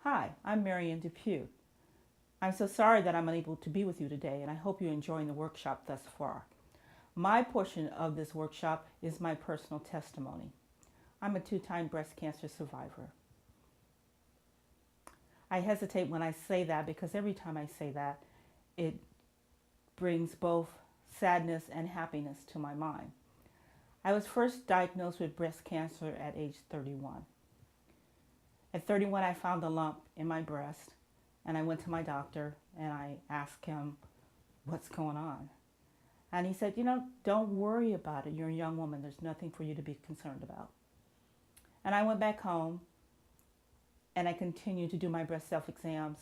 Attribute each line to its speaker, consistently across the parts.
Speaker 1: Hi, I'm Marian Depew. I'm so sorry that I'm unable to be with you today, and I hope you're enjoying the workshop thus far. My portion of this workshop is my personal testimony. I'm a two-time breast cancer survivor. I hesitate when I say that because every time I say that, it brings both sadness and happiness to my mind. I was first diagnosed with breast cancer at age 31. At 31, I found a lump in my breast, and I went to my doctor and I asked him, what's going on? And he said, don't worry about it. You're a young woman. There's nothing for you to be concerned about. And I went back home and I continued to do my breast self-exams,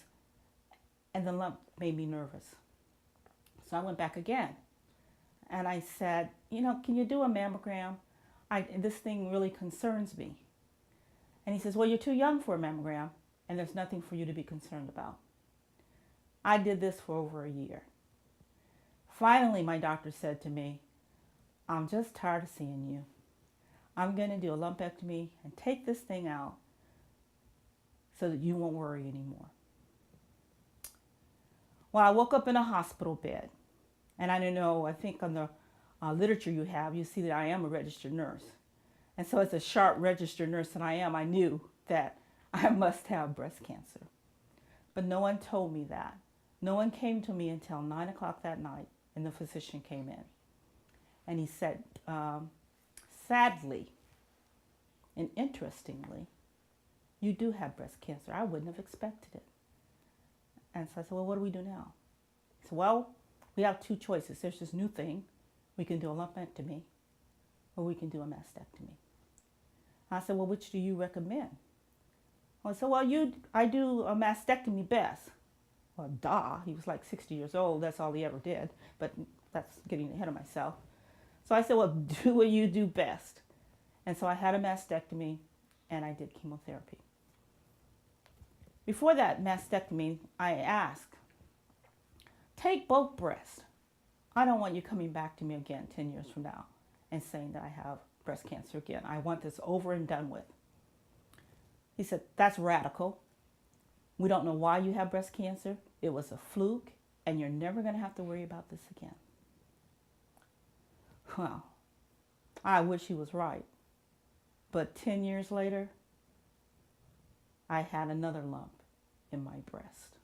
Speaker 1: and the lump made me nervous. So I went back again and I said, can you do a mammogram? This thing really concerns me. And he says, well, you're too young for a mammogram and there's nothing for you to be concerned about. I did this for over a year. Finally, my doctor said to me, I'm just tired of seeing you. I'm going to do a lumpectomy and take this thing out so that you won't worry anymore. Well, I woke up in a hospital bed. And I think on the literature you see that I am a registered nurse. And so as a sharp registered nurse that I am, I knew that I must have breast cancer. But no one told me that. No one came to me until 9 o'clock that night, and the physician came in. And he said, sadly and interestingly, you do have breast cancer. I wouldn't have expected it. And so I said, well, what do we do now? He said, well, we have two choices. There's this new thing. We can do a lumpectomy, or we can do a mastectomy. I said, well, which do you recommend? I said, well, I do a mastectomy best. Well, duh. He was like 60 years old. That's all he ever did. But that's getting ahead of myself. So I said, well, do what you do best. And so I had a mastectomy, and I did chemotherapy. Before that mastectomy, I asked, take both breasts. I don't want you coming back to me again 10 years from now and saying that I have breast cancer again. I want this over and done with. He said, that's radical. We don't know why you have breast cancer. It was a fluke, and you're never going to have to worry about this again. Well, I wish he was right. But 10 years later, I had another lump in my breast.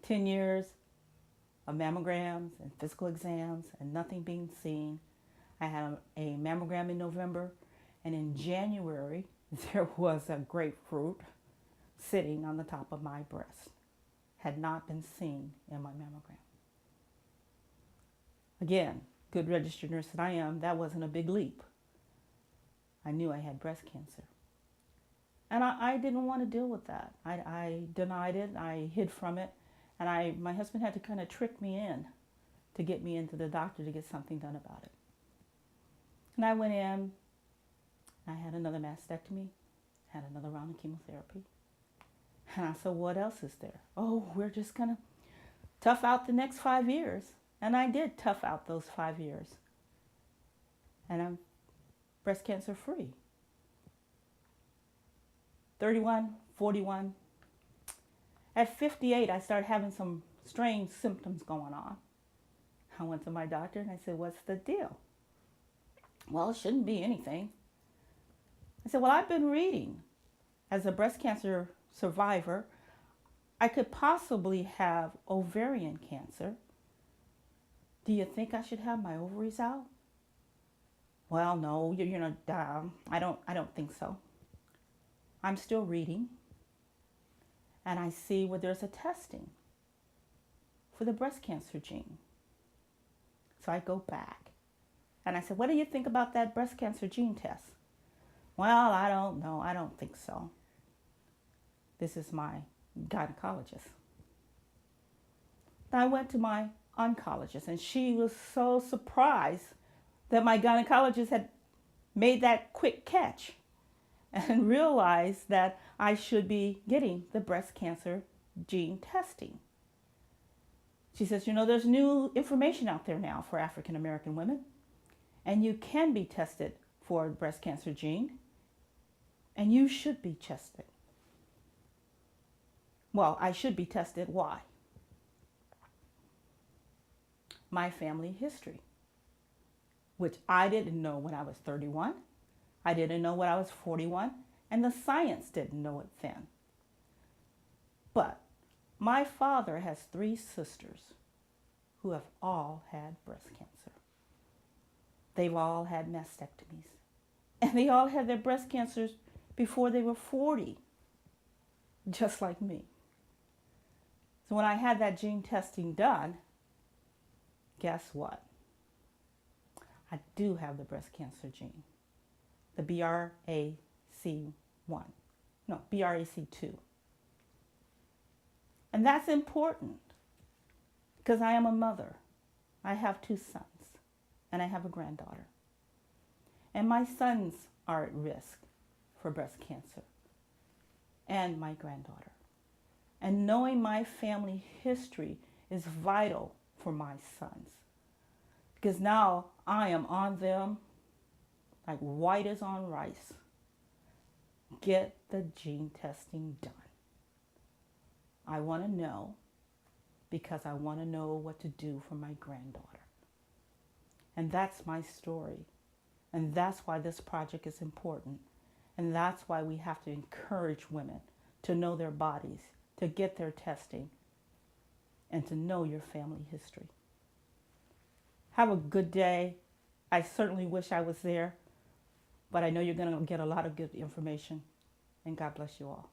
Speaker 1: 10 years of mammograms and physical exams and nothing being seen. I had a mammogram in November, and in January, there was a grapefruit sitting on the top of my breast. Had not been seen in my mammogram. Again, good registered nurse that I am, that wasn't a big leap. I knew I had breast cancer. And I didn't want to deal with that. I denied it, I hid from it, and my husband had to kind of trick me in to get me into the doctor to get something done about it. And I went in, I had another mastectomy, had another round of chemotherapy. And I said, what else is there? Oh, we're just going to tough out the next 5 years. And I did tough out those 5 years. And I'm breast cancer free. 31, 41. At 58, I started having some strange symptoms going on. I went to my doctor and I said, what's the deal? Well, it shouldn't be anything. I said, well, I've been reading. As a breast cancer survivor, I could possibly have ovarian cancer. Do you think I should have my ovaries out? Well, no, I don't think so. I'm still reading, and I see where there's a testing for the breast cancer gene. So I go back, and I said, what do you think about that breast cancer gene test? Well, I don't know. I don't think so. This is my gynecologist. I went to my oncologist, and she was so surprised that my gynecologist had made that quick catch and realized that I should be getting the breast cancer gene testing. She says, there's new information out there now for African American women, and you can be tested for the breast cancer gene, and you should be tested. Well, I should be tested. Why? My family history, which I didn't know when I was 31. I didn't know when I was 41, and the science didn't know it then. But my father has 3 sisters who have all had breast cancer. They've all had mastectomies, and they all had their breast cancers before they were 40, just like me. So when I had that gene testing done, guess what? I do have the breast cancer gene, the BRAC1, no, BRAC2. And that's important because I am a mother. I have 2 sons and I have a granddaughter. And my sons are at risk for breast cancer and my granddaughter. And knowing my family history is vital for my sons because now I am on them like white as on rice. Get the gene testing done. I want to know because I want to know what to do for my granddaughter. And that's my story. And that's why this project is important. And that's why we have to encourage women to know their bodies, to get their testing, and to know your family history. Have a good day. I certainly wish I was there, but I know you're going to get a lot of good information. And God bless you all.